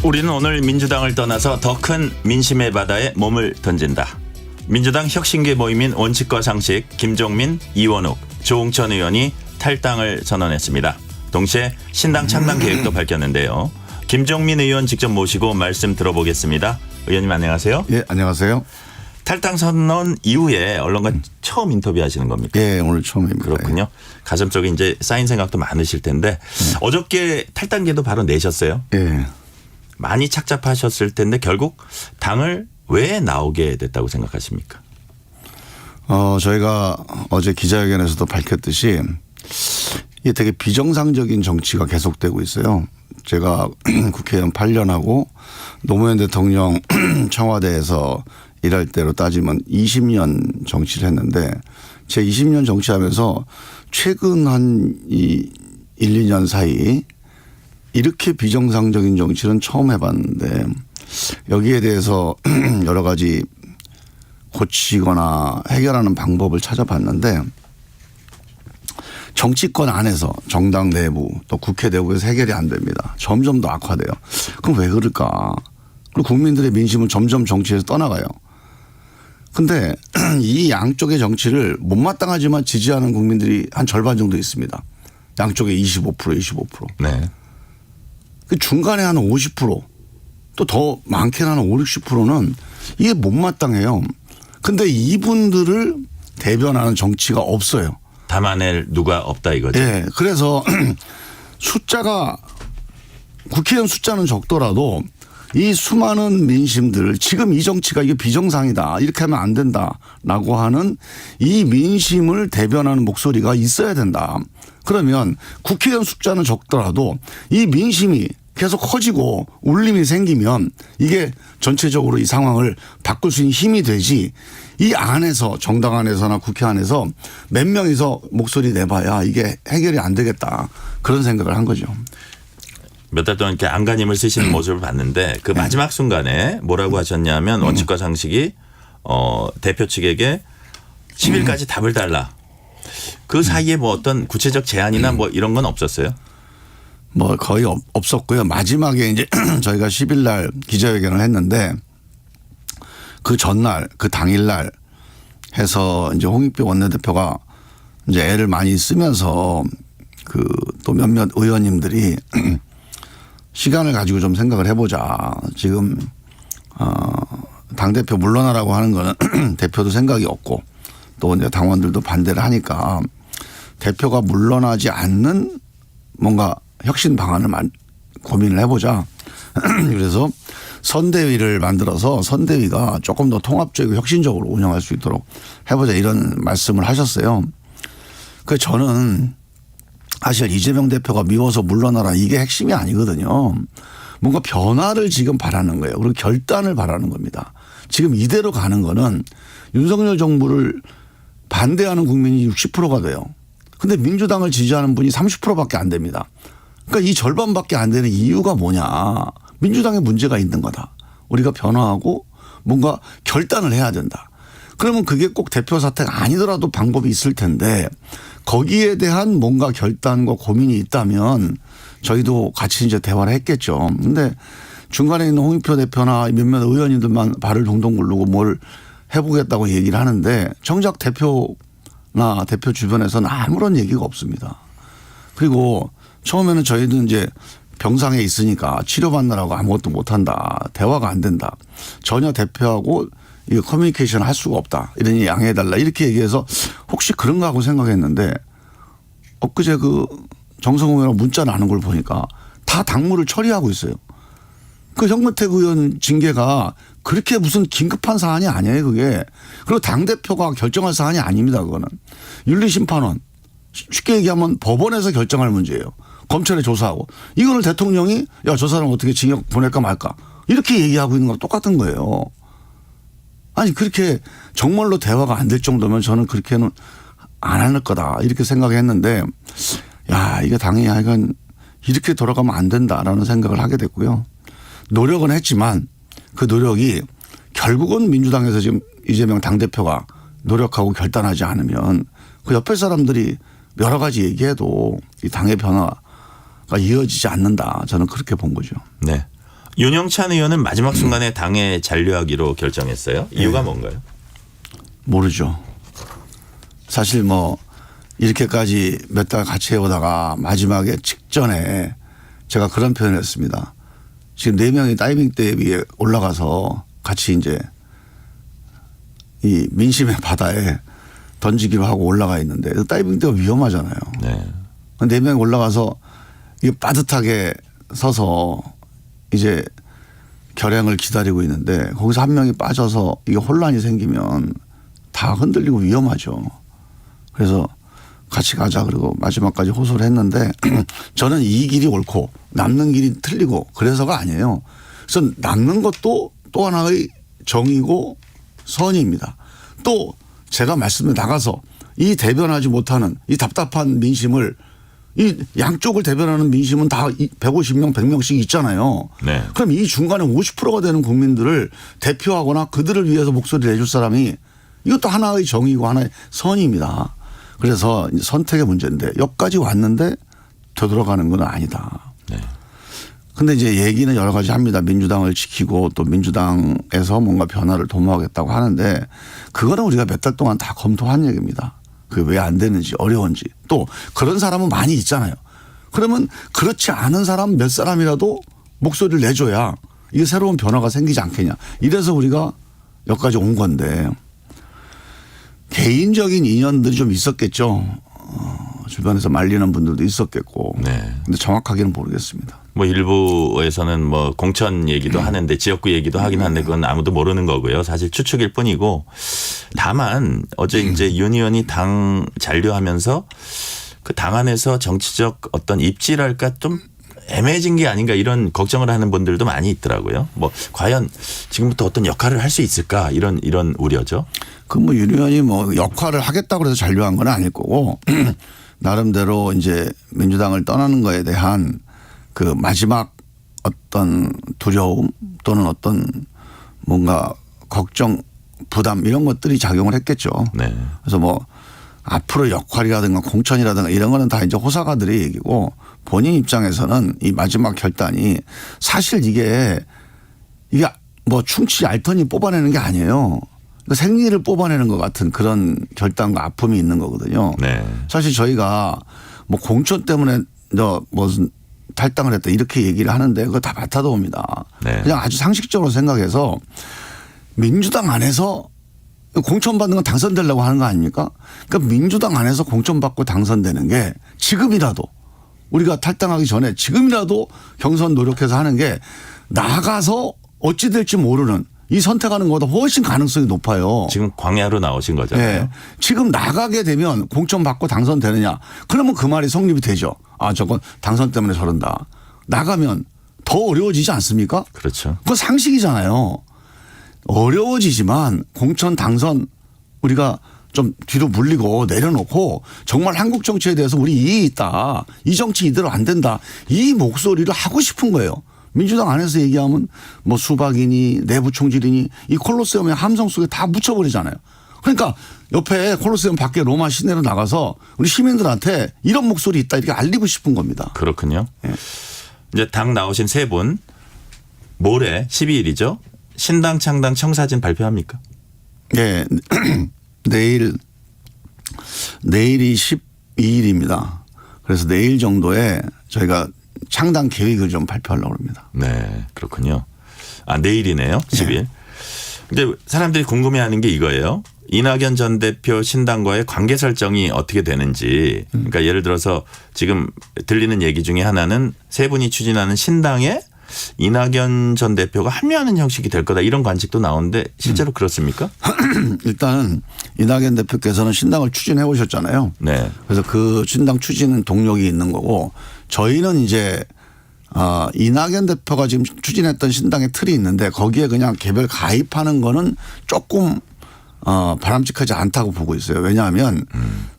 우리는 오늘 민주당을 떠나서 더 큰 민심의 바다에 몸을 던진다. 민주당 혁신계 모임인 원칙과 상식 김종민, 이원욱, 조홍천 의원이 탈당을 선언했습니다. 동시에 신당 창당 계획도 밝혔는데요. 김종민 의원 직접 모시고 말씀 들어보겠습니다. 의원님 안녕하세요. 예, 안녕하세요. 탈당 선언 이후에 언론과 처음 인터뷰하시는 겁니까? 예, 오늘 처음입니다. 그렇군요. 가슴 속에 이제 쌓인 생각도 많으실 텐데 어저께 탈당계도 바로 내셨어요. 예. 많이 착잡하셨을 텐데 결국 당을 왜 나오게 됐다고 생각하십니까? 저희가 어제 기자회견에서도 밝혔듯이 이게 되게 비정상적인 정치가 계속되고 있어요. 제가 국회의원 8년하고 노무현 대통령 청와대에서 일할 때로 따지면 20년 정치를 했는데 제 20년 정치하면서 최근 한 1, 2년 사이 이렇게 비정상적인 정치는 처음 해봤는데 여기에 대해서 여러 가지 고치거나 해결하는 방법을 찾아봤는데 정치권 안에서 정당 내부 또 국회 내부에서 해결이 안 됩니다. 점점 더 악화돼요. 그럼 왜 그럴까? 그리고 국민들의 민심은 점점 정치에서 떠나가요. 근데 이 양쪽의 정치를 못마땅하지만 지지하는 국민들이 한 절반 정도 있습니다. 양쪽에 25%. 네. 그 중간에 한 50% 또 더 많게는 한 50, 60%는 이게 못마땅해요. 근데 이분들을 대변하는 정치가 없어요. 담아낼 누가 없다 이거죠. 예. 그래서 숫자가 국회의원 숫자는 적더라도 이 수많은 민심들 지금 이 정치가 이게 비정상이다. 이렇게 하면 안 된다라고 하는 이 민심을 대변하는 목소리가 있어야 된다. 그러면 국회의원 숫자는 적더라도 이 민심이 계속 커지고 울림이 생기면 이게 전체적으로 이 상황을 바꿀 수 있는 힘이 되지 이 안에서 정당 안에서나 국회 안에서 몇 명이서 목소리 내봐야 이게 해결이 안 되겠다. 그런 생각을 한 거죠. 몇 달 동안 이렇게 안간힘을 쓰시는 모습을 봤는데 그 마지막 순간에 뭐라고 하셨냐면 원칙과 상식이 대표 측에게 10일까지 답을 달라. 그 사이에 뭐 어떤 구체적 제안이나 뭐 이런 건 없었어요? 뭐 거의 없었고요. 마지막에 이제 저희가 10일 날 기자회견을 했는데 그 전날 그 당일 날 해서 이제 홍익표 원내대표가 이제 애를 많이 쓰면서 그 또 몇몇 의원님들이 시간을 가지고 좀 생각을 해보자. 지금 당대표 물러나라고 하는 거는 대표도 생각이 없고 또 이제 당원들도 반대를 하니까 대표가 물러나지 않는 뭔가 혁신 방안을 고민을 해보자. 그래서 선대위를 만들어서 선대위가 조금 더 통합적이고 혁신적으로 운영할 수 있도록 해보자 이런 말씀을 하셨어요. 그래서 저는 사실 이재명 대표가 미워서 물러나라 이게 핵심이 아니거든요. 뭔가 변화를 지금 바라는 거예요. 그리고 결단을 바라는 겁니다. 지금 이대로 가는 거는 윤석열 정부를 반대하는 국민이 60%가 돼요. 근데 민주당을 지지하는 분이 30%밖에 안 됩니다. 그러니까 이 절반밖에 안 되는 이유가 뭐냐. 민주당에 문제가 있는 거다. 우리가 변화하고 뭔가 결단을 해야 된다. 그러면 그게 꼭 대표 사퇴가 아니더라도 방법이 있을 텐데 거기에 대한 뭔가 결단과 고민이 있다면 저희도 같이 이제 대화를 했겠죠. 근데 중간에 있는 홍익표 대표나 몇몇 의원님들만 발을 동동 굴르고 뭘 해보겠다고 얘기를 하는데 정작 대표나 대표 주변에서는 아무런 얘기가 없습니다. 그리고 처음에는 저희도 이제 병상에 있으니까 치료받느라고 아무것도 못한다. 대화가 안 된다. 전혀 대표하고 이거 커뮤니케이션 할 수가 없다. 이러니 양해해달라. 이렇게 얘기해서 혹시 그런가 하고 생각했는데 엊그제 그 정성호 의원 문자 나는 걸 보니까 다 당무를 처리하고 있어요. 그 정무택 의원 징계가 그렇게 무슨 긴급한 사안이 아니에요 그게. 그리고 당대표가 결정할 사안이 아닙니다 그거는. 윤리심판원. 쉽게 얘기하면 법원에서 결정할 문제예요. 검찰에 조사하고. 이거를 대통령이 야, 저 사람 어떻게 징역 보낼까 말까. 이렇게 얘기하고 있는 거랑 똑같은 거예요. 아니 그렇게 정말로 대화가 안 될 정도면 저는 그렇게는 안 할 거다. 이렇게 생각했는데 야, 이게 당이 하여간 이렇게 돌아가면 안 된다라는 생각을 하게 됐고요. 노력은 했지만 그 노력이 결국은 민주당에서 지금 이재명 당대표가 노력하고 결단하지 않으면 그 옆에 사람들이 여러 가지 얘기해도 이 당의 변화가 이어지지 않는다. 저는 그렇게 본 거죠. 네. 윤영찬 의원은 마지막 순간에 당에 잔류하기로 결정했어요. 이유가 뭔가요? 모르죠. 사실 뭐 이렇게까지 몇 달 같이 해오다가 마지막에 직전에 제가 그런 표현을 했습니다. 지금 4명이 다이빙대 위에 올라가서 같이 이제 이 민심의 바다에 던지기로 하고 올라가 있는데 다이빙대가 위험하잖아요. 네. 4명이 올라가서 이게 빠듯하게 서서 이제 결행을 기다리고 있는데 거기서 한 명이 빠져서 이게 혼란이 생기면 다 흔들리고 위험하죠. 그래서 같이 가자 그러고 마지막까지 호소를 했는데 저는 이 길이 옳고 남는 길이 틀리고 그래서가 아니에요. 그래서 남는 것도 또 하나의 정의고 선의입니다. 또 제가 말씀을 나가서 이 대변하지 못하는 이 답답한 민심을 이 양쪽을 대변하는 민심은 다 150명, 100명씩 있잖아요. 네. 그럼 이 중간에 50%가 되는 국민들을 대표하거나 그들을 위해서 목소리를 내줄 사람이 이것도 하나의 정의고 하나의 선의입니다. 그래서 선택의 문제인데 여기까지 왔는데 되돌아가는 건 아니다. 네. 근데 이제 얘기는 여러 가지 합니다. 민주당을 지키고 또 민주당에서 뭔가 변화를 도모하겠다고 하는데 그거는 우리가 몇 달 동안 다 검토한 얘기입니다. 그게 왜 안 되는지 어려운지 또 그런 사람은 많이 있잖아요. 그러면 그렇지 않은 사람 몇 사람이라도 목소리를 내줘야 이게 새로운 변화가 생기지 않겠냐. 이래서 우리가 여기까지 온 건데 개인적인 인연들이 좀 있었겠죠. 주변에서 말리는 분들도 있었겠고. 네. 근데 정확하게는 모르겠습니다. 뭐 일부에서는 뭐 공천 얘기도 하는데 지역구 얘기도 하긴 하는데 그건 아무도 모르는 거고요. 사실 추측일 뿐이고 다만 어제 이제 윤 의원이 당 잔류하면서 그 당 안에서 정치적 어떤 입지랄까 좀 애매해진 게 아닌가 이런 걱정을 하는 분들도 많이 있더라고요. 뭐 과연 지금부터 어떤 역할을 할 수 있을까 이런 우려죠. 그 뭐 윤 의원이 뭐 역할을 하겠다고 해서 잔류한 건 아닐 거고 나름대로 이제 민주당을 떠나는 거에 대한 그 마지막 어떤 두려움 또는 어떤 뭔가 걱정 부담 이런 것들이 작용을 했겠죠. 네. 그래서 뭐 앞으로 역할이라든가 공천이라든가 이런 거는 다 이제 호사가들의 얘기고 본인 입장에서는 이 마지막 결단이 사실 이게 뭐 충치 알턴이 뽑아내는 게 아니에요. 생리를 뽑아내는 것 같은 그런 결단과 아픔이 있는 거거든요. 네. 사실 저희가 뭐 공천 때문에 무슨 탈당을 했다 이렇게 얘기를 하는데 그거 다 받아도옵니다. 네. 그냥 아주 상식적으로 생각해서 민주당 안에서 공천 받는 건 당선되려고 하는 거 아닙니까? 그러니까 민주당 안에서 공천 받고 당선되는 게 지금이라도 우리가 탈당하기 전에 지금이라도 경선 노력해서 하는 게 나가서 어찌 될지 모르는 이 선택하는 것보다 훨씬 가능성이 높아요. 지금 광야로 나오신 거잖아요. 네. 지금 나가게 되면 공천 받고 당선되느냐. 그러면 그 말이 성립이 되죠. 아 저건 당선 때문에 저런다. 나가면 더 어려워지지 않습니까? 그렇죠. 그건 상식이잖아요. 어려워지지만 공천 당선 우리가 좀 뒤로 물리고 내려놓고 정말 한국 정치에 대해서 우리 이익이 있다. 이 정치 이대로 안 된다. 이 목소리를 하고 싶은 거예요. 민주당 안에서 얘기하면 뭐 수박이니 내부 총질이니 이 콜로세움의 함성 속에 다 묻혀버리잖아요. 그러니까 옆에 콜로세움 밖에 로마 시내로 나가서 우리 시민들한테 이런 목소리 있다 이렇게 알리고 싶은 겁니다. 그렇군요. 네. 이제 당 나오신 세 분 모레 12일이죠. 신당 창당 청사진 발표합니까? 네. 내일이 12일입니다. 그래서 내일 정도에 저희가 창당 계획을 좀 발표하려고 합니다. 네, 그렇군요. 아, 내일이네요. 10일. 네. 근데 사람들이 궁금해하는 게 이거예요. 이낙연 전 대표 신당과의 관계 설정이 어떻게 되는지. 그러니까 예를 들어서 지금 들리는 얘기 중에 하나는 세 분이 추진하는 신당에 이낙연 전 대표가 합류하는 형식이 될 거다 이런 관측도 나오는데 실제로 그렇습니까? 일단 이낙연 대표께서는 신당을 추진해 오셨잖아요. 네. 그래서 그 신당 추진은 동력이 있는 거고 저희는 이제 이낙연 대표가 지금 추진했던 신당의 틀이 있는데 거기에 그냥 개별 가입하는 거는 조금 바람직하지 않다고 보고 있어요. 왜냐하면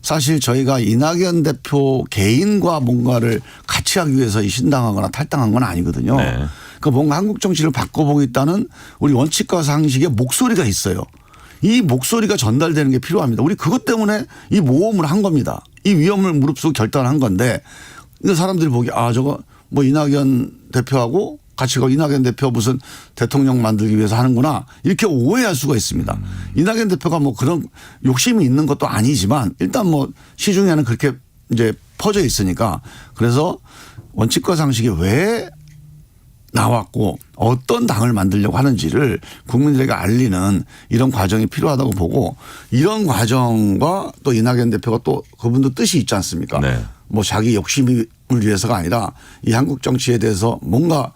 사실 저희가 이낙연 대표 개인과 뭔가를 같이 하기 위해서 이 신당하거나 탈당한 건 아니거든요. 네. 그러니까 뭔가 한국 정치를 바꿔보겠다는 우리 원칙과 상식의 목소리가 있어요. 이 목소리가 전달되는 게 필요합니다. 우리 그것 때문에 이 모험을 한 겁니다. 이 위험을 무릅쓰고 결단한 건데 사람들이 보기 저거 뭐 이낙연 대표하고 같이 거 이낙연 대표 무슨 대통령 만들기 위해서 하는구나 이렇게 오해할 수가 있습니다. 이낙연 대표가 뭐 그런 욕심이 있는 것도 아니지만 일단 뭐 시중에는 그렇게 이제 퍼져 있으니까 그래서 원칙과 상식이 왜 나왔고 어떤 당을 만들려고 하는지를 국민들에게 알리는 이런 과정이 필요하다고 보고 이런 과정과 또 이낙연 대표가 또 그분도 뜻이 있지 않습니까? 네. 뭐 자기 욕심을 위해서가 아니라 이 한국 정치에 대해서 뭔가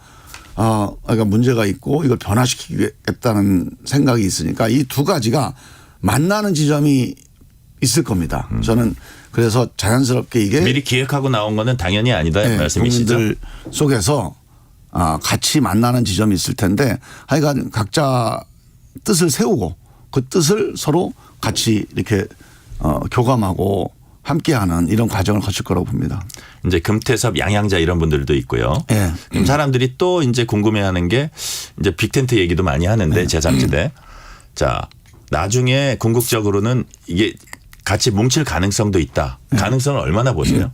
그러니까 문제가 있고 이걸 변화시키겠다는 생각이 있으니까 이 두 가지가 만나는 지점이 있을 겁니다. 저는 그래서 자연스럽게 이게 미리 기획하고 나온 거는 당연히 아니다 네, 말씀이시죠? 국민들 속에서 같이 만나는 지점이 있을 텐데 하여간 각자 뜻을 세우고 그 뜻을 서로 같이 이렇게 교감하고 함께하는 이런 과정을 거칠 거라고 봅니다. 이제 금태섭 양양자 이런 분들도 있고요. 예. 그럼 사람들이 또 이제 궁금해하는 게 이제 빅텐트 얘기도 많이 하는데 제3지대. 자, 나중에 궁극적으로는 이게 같이 뭉칠 가능성도 있다. 가능성은 얼마나 보세요?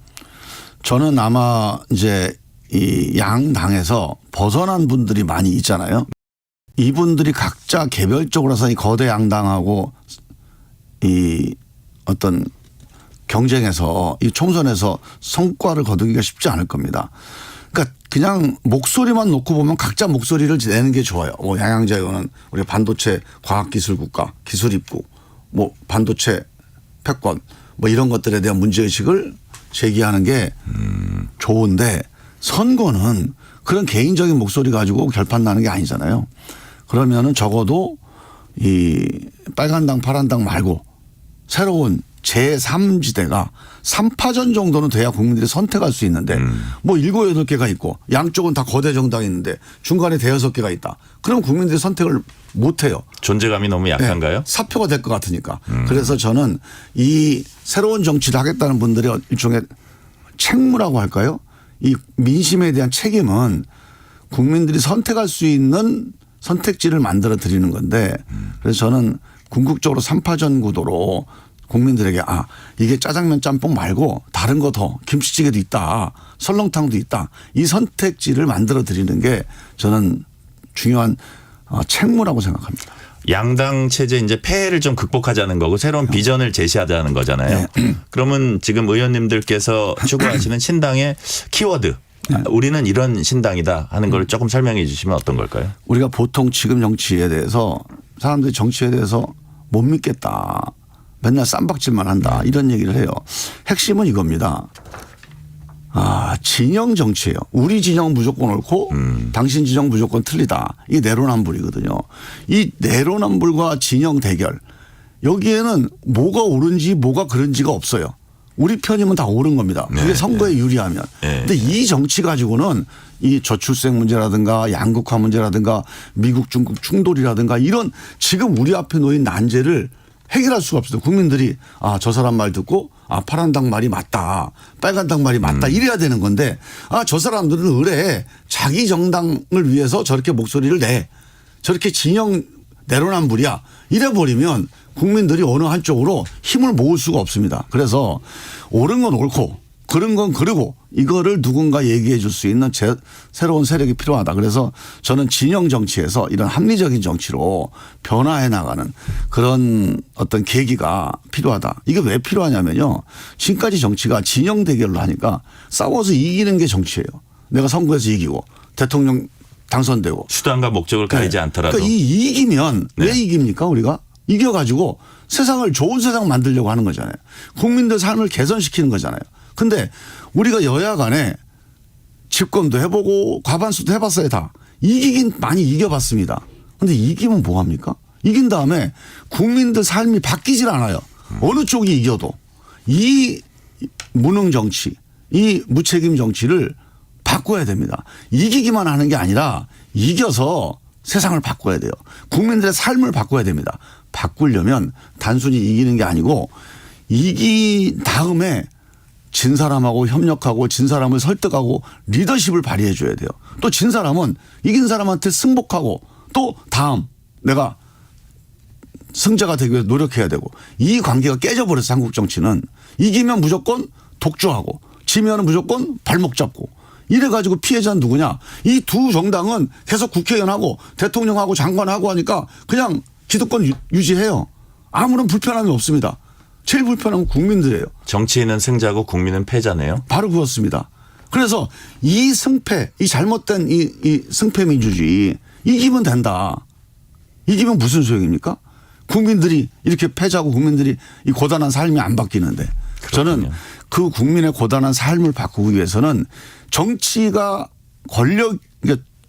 저는 아마 이제 이 양 당에서 벗어난 분들이 많이 있잖아요. 이분들이 각자 개별적으로서 이 거대 양당하고 이 어떤 경쟁에서 이 총선에서 성과를 거두기가 쉽지 않을 겁니다. 그러니까 그냥 목소리만 놓고 보면 각자 목소리를 내는 게 좋아요. 뭐 양양자 의원은 우리 반도체 과학기술국가, 기술입국, 뭐 반도체 패권 뭐 이런 것들에 대한 문제의식을 제기하는 게 좋은데 선거는 그런 개인적인 목소리 가지고 결판 나는 게 아니잖아요. 그러면은 적어도 이 빨간 당 파란 당 말고 새로운 제3지대가 3파전 정도는 돼야 국민들이 선택할 수 있는데 뭐 7, 8개가 있고 양쪽은 다 거대 정당이 있는데 중간에 5-6개가 있다. 그럼 국민들이 선택을 못 해요. 존재감이 너무 약한가요? 네, 사표가 될 것 같으니까. 그래서 저는 이 새로운 정치를 하겠다는 분들의 일종의 책무라고 할까요? 이 민심에 대한 책임은 국민들이 선택할 수 있는 선택지를 만들어 드리는 건데 그래서 저는 궁극적으로 3파전 구도로 국민들에게 이게 짜장면 짬뽕 말고 다른 거 더 김치찌개도 있다. 설렁탕도 있다. 이 선택지를 만들어 드리는 게 저는 중요한 책무라고 생각합니다. 양당 체제 이제 폐해를 좀 극복하자는 거고 새로운 비전을 제시하자는 거잖아요. 네. 그러면 지금 의원님들께서 추구하시는 신당의 키워드 우리는 이런 신당이다 하는 걸 조금 설명해 주시면 어떤 걸까요? 우리가 보통 지금 정치에 대해서 사람들이 정치에 대해서 못 믿겠다. 맨날 쌈박질만 한다. 이런 얘기를 해요. 핵심은 이겁니다. 진영 정치예요. 우리 진영 무조건 옳고 당신 진영 무조건 틀리다. 이게 내로남불이거든요. 이 내로남불과 진영 대결 여기에는 뭐가 옳은지 뭐가 그른지가 없어요. 우리 편이면 다 옳은 겁니다. 그게 선거에 유리하면. 근데 이 정치 가지고는 이 저출생 문제라든가 양극화 문제라든가 미국 중국 충돌이라든가 이런 지금 우리 앞에 놓인 난제를 해결할 수가 없어요. 국민들이 저 사람 말 듣고 파란 당 말이 맞다. 빨간 당 말이 맞다. 이래야 되는 건데 저 사람들은 의뢰 자기 정당을 위해서 저렇게 목소리를 내. 저렇게 진영 내로남불이야. 이래 버리면 국민들이 어느 한쪽으로 힘을 모을 수가 없습니다. 그래서 옳은 건 옳고 그른 건 그르고 이거를 누군가 얘기해 줄 수 있는 새로운 세력이 필요하다. 그래서 저는 진영 정치에서 이런 합리적인 정치로 변화해 나가는 그런 어떤 계기가 필요하다. 이게 왜 필요하냐면요. 지금까지 정치가 진영 대결로 하니까 싸워서 이기는 게 정치예요. 내가 선거에서 이기고 대통령 당선되고. 수단과 목적을 가리지 않더라도. 그러니까 이기면 왜 이깁니까 우리가? 이겨가지고 세상을 좋은 세상 만들려고 하는 거잖아요. 국민들 삶을 개선시키는 거잖아요. 근데 우리가 여야 간에 집권도 해보고 과반수도 해봤어요 다. 이기긴 많이 이겨봤습니다. 근데 이기면 뭐합니까? 이긴 다음에 국민들 삶이 바뀌질 않아요. 어느 쪽이 이겨도. 이 무능 정치, 이 무책임 정치를 바꿔야 됩니다. 이기기만 하는 게 아니라 이겨서 세상을 바꿔야 돼요. 국민들의 삶을 바꿔야 됩니다. 바꾸려면 단순히 이기는 게 아니고 이긴 다음에 진 사람하고 협력하고 진 사람을 설득하고 리더십을 발휘해 줘야 돼요. 또 진 사람은 이긴 사람한테 승복하고 또 다음 내가 승자가 되기 위해서 노력해야 되고 이 관계가 깨져버려서 한국 정치는 이기면 무조건 독주하고 지면 무조건 발목 잡고 이래가지고 피해자는 누구냐? 이 두 정당은 계속 국회의원하고 대통령하고 장관하고 하니까 그냥 기득권 유지해요. 아무런 불편함이 없습니다. 제일 불편한 건 국민들이에요. 정치인은 승자고 국민은 패자네요. 바로 그렇습니다. 그래서 이 승패, 이 잘못된 이 승패 민주주의 이기면 된다. 이기면 무슨 소용입니까? 국민들이 이렇게 패자고 국민들이 이 고단한 삶이 안 바뀌는데. 저는 그 국민의 고단한 삶을 바꾸기 위해서는 정치가 그러니까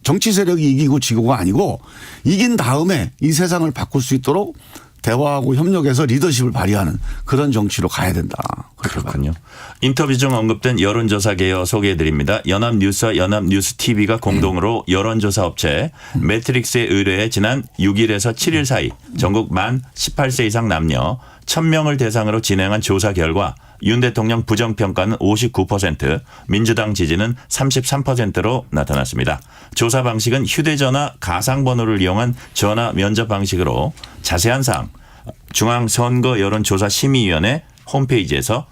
정치 세력이 이기고 지고가 아니고 이긴 다음에 이 세상을 바꿀 수 있도록 대화하고 협력해서 리더십을 발휘하는 그런 정치로 가야 된다. 그렇군요. 인터뷰 중 언급된 여론조사 개요 소개해드립니다. 연합뉴스와 연합뉴스TV가 공동으로 여론조사 업체 매트릭스에 의뢰해 지난 6일에서 7일 사이 전국 만 18세 이상 남녀 1000명을 대상으로 진행한 조사 결과 윤 대통령 부정평가는 59%, 민주당 지지는 33%로 나타났습니다. 조사 방식은 휴대전화 가상번호를 이용한 전화 면접 방식으로 자세한 사항 중앙선거여론조사심의위원회 홈페이지에서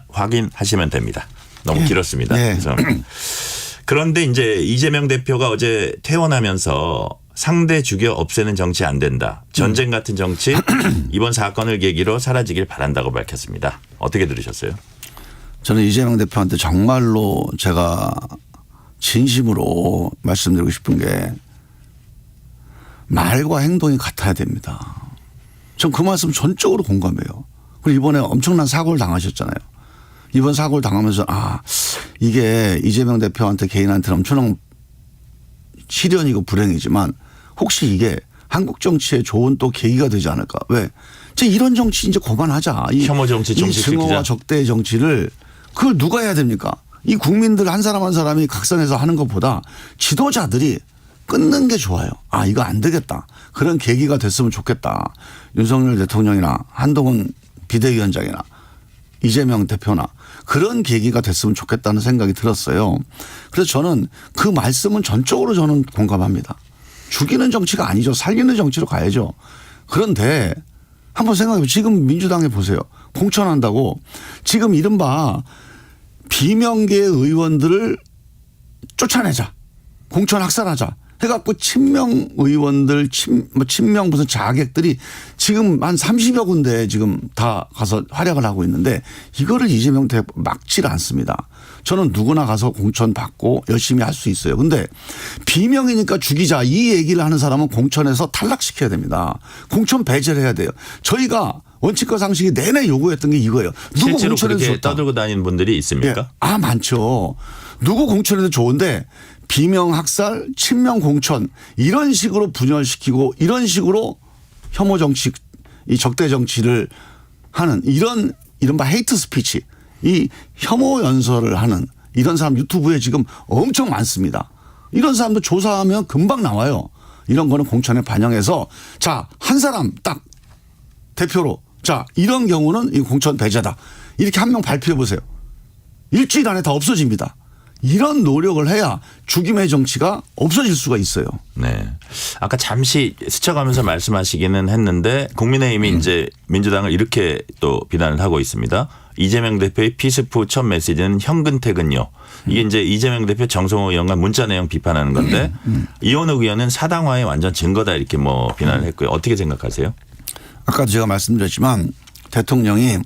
확인하시면 됩니다. 너무 길었습니다. 네. 그런데 이제 이재명 대표가 어제 퇴원하면서 상대 죽여 없애는 정치 안 된다. 전쟁 같은 정치 이번 사건을 계기로 사라지길 바란다고 밝혔습니다. 어떻게 들으셨어요? 저는 이재명 대표한테 정말로 제가 진심으로 말씀드리고 싶은 게 말과 행동이 같아야 됩니다. 전 그 말씀 전적으로 공감해요. 그리고 이번에 엄청난 사고를 당하셨잖아요. 이번 사고를 당하면서 이게 이재명 대표한테 개인한테는 엄청난 시련이고 불행이지만 혹시 이게 한국 정치에 좋은 또 계기가 되지 않을까. 왜? 이런 정치 이제 그만하자. 혐오 정치 이 증오와 적대의 정치를 그걸 누가 해야 됩니까? 이 국민들 한 사람 한 사람이 각성해서 하는 것보다 지도자들이 끊는 게 좋아요. 이거 안 되겠다. 그런 계기가 됐으면 좋겠다. 윤석열 대통령이나 한동훈 비대위원장이나 이재명 대표나 그런 계기가 됐으면 좋겠다는 생각이 들었어요. 그래서 저는 그 말씀은 전적으로 저는 공감합니다. 죽이는 정치가 아니죠. 살리는 정치로 가야죠. 그런데 한번 생각해 보세요. 지금 민주당에 보세요. 공천한다고 지금 이른바 비명계 의원들을 쫓아내자. 공천 학살하자. 해갖고 친명 의원들, 친명 무슨 자객들이 지금 한 30여 군데 지금 다 가서 활약을 하고 있는데 이거를 이재명 대표 막질 않습니다. 저는 누구나 가서 공천 받고 열심히 할 수 있어요. 근데 비명이니까 죽이자 이 얘기를 하는 사람은 공천에서 탈락시켜야 됩니다. 공천 배제를 해야 돼요. 저희가 원칙과 상식이 내내 요구했던 게 이거예요. 누구 실제로 공천해도 그렇게 좋다. 떠들고 다니는 분들이 있습니까? 예. 많죠. 누구 공천해도 좋은데 비명 학살, 친명 공천 이런 식으로 분열시키고 이런 식으로 혐오 정치, 이 적대 정치를 하는 이런 이른바 헤이트 스피치, 이 혐오 연설을 하는 이런 사람 유튜브에 지금 엄청 많습니다. 이런 사람도 조사하면 금방 나와요. 이런 거는 공천에 반영해서 한 사람 딱 대표로 이런 경우는 이 공천 배제다. 이렇게 한 명 발표해 보세요. 일주일 안에 다 없어집니다. 이런 노력을 해야 죽임의 정치가 없어질 수가 있어요. 네. 아까 잠시 스쳐가면서 말씀하시기는 했는데 국민의힘이 이제 민주당을 이렇게 또 비난을 하고 있습니다. 이재명 대표의 피스프 첫 메시지는 현근 퇴근요. 이게 이제 이재명 대표 정성호 의원과 문자 내용 비판하는 건데 이원욱 의원은 사당화의 완전 증거다 이렇게 비난을 했고요. 어떻게 생각하세요? 아까도 제가 말씀드렸지만 대통령이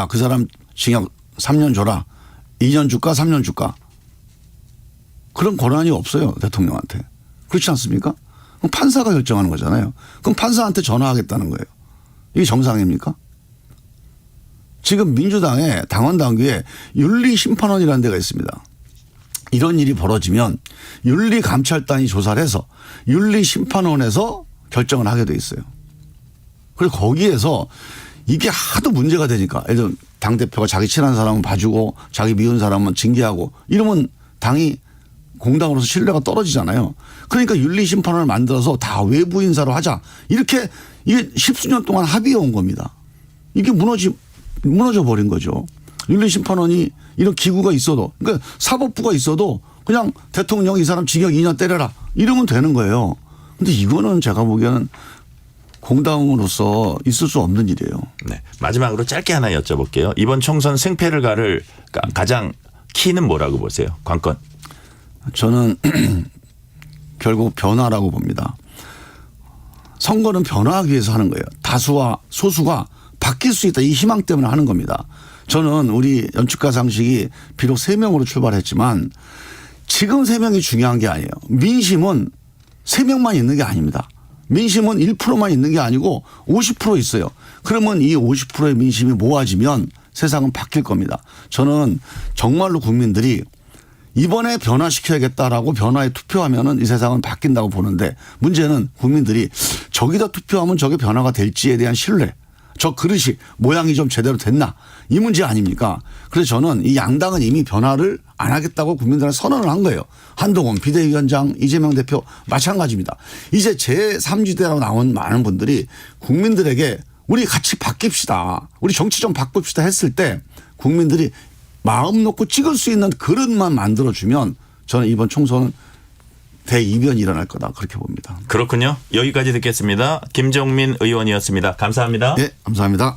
그 사람 징역 3년 줘라. 2년 줄까 3년 줄까. 그런 권한이 없어요. 대통령한테. 그렇지 않습니까? 그럼 판사가 결정하는 거잖아요. 그럼 판사한테 전화하겠다는 거예요. 이게 정상입니까? 지금 민주당의 당원당규에 윤리심판원이라는 데가 있습니다. 이런 일이 벌어지면 윤리감찰단이 조사를 해서 윤리심판원에서 결정을 하게 돼 있어요. 그리고 거기에서 이게 하도 문제가 되니까 예를 들면 당대표가 자기 친한 사람은 봐주고 자기 미운 사람은 징계하고 이러면 당이 공당으로서 신뢰가 떨어지잖아요. 그러니까 윤리심판원을 만들어서 다 외부 인사로 하자. 이렇게 이게 10수년 동안 합의해 온 겁니다. 이게 무너져 버린 거죠. 윤리심판원이 이런 기구가 있어도 그러니까 사법부가 있어도 그냥 대통령이 이 사람 징역 2년 때려라. 이러면 되는 거예요. 근데 이거는 제가 보기에는 공당으로서 있을 수 없는 일이에요. 네. 마지막으로 짧게 하나 여쭤볼게요. 이번 총선 승패를 가를 가장 키는 뭐라고 보세요? 관건. 저는 결국 변화라고 봅니다. 선거는 변화하기 위해서 하는 거예요. 다수와 소수가 바뀔 수 있다. 이 희망 때문에 하는 겁니다. 저는 우리 연축가 상식이 비록 3명으로 출발했지만 지금 3명이 중요한 게 아니에요. 민심은 3명만 있는 게 아닙니다. 민심은 1%만 있는 게 아니고 50% 있어요. 그러면 이 50%의 민심이 모아지면 세상은 바뀔 겁니다. 저는 정말로 국민들이 이번에 변화시켜야겠다라고 변화에 투표하면은 이 세상은 바뀐다고 보는데 문제는 국민들이 저기다 투표하면 저게 변화가 될지에 대한 신뢰. 저 그릇이 모양이 좀 제대로 됐나 이 문제 아닙니까? 그래서 저는 이 양당은 이미 변화를 안 하겠다고 국민들한테 선언을 한 거예요. 한동훈 비대위원장 이재명 대표 마찬가지입니다. 이제 제3지대라고 나온 많은 분들이 국민들에게 우리 같이 바뀝시다. 우리 정치 좀 바꿉시다 했을 때 국민들이 마음 놓고 찍을 수 있는 그릇만 만들어주면 저는 이번 총선은 대이변이 일어날 거다 그렇게 봅니다. 그렇군요. 여기까지 듣겠습니다. 김종민 의원이었습니다. 감사합니다. 네, 감사합니다.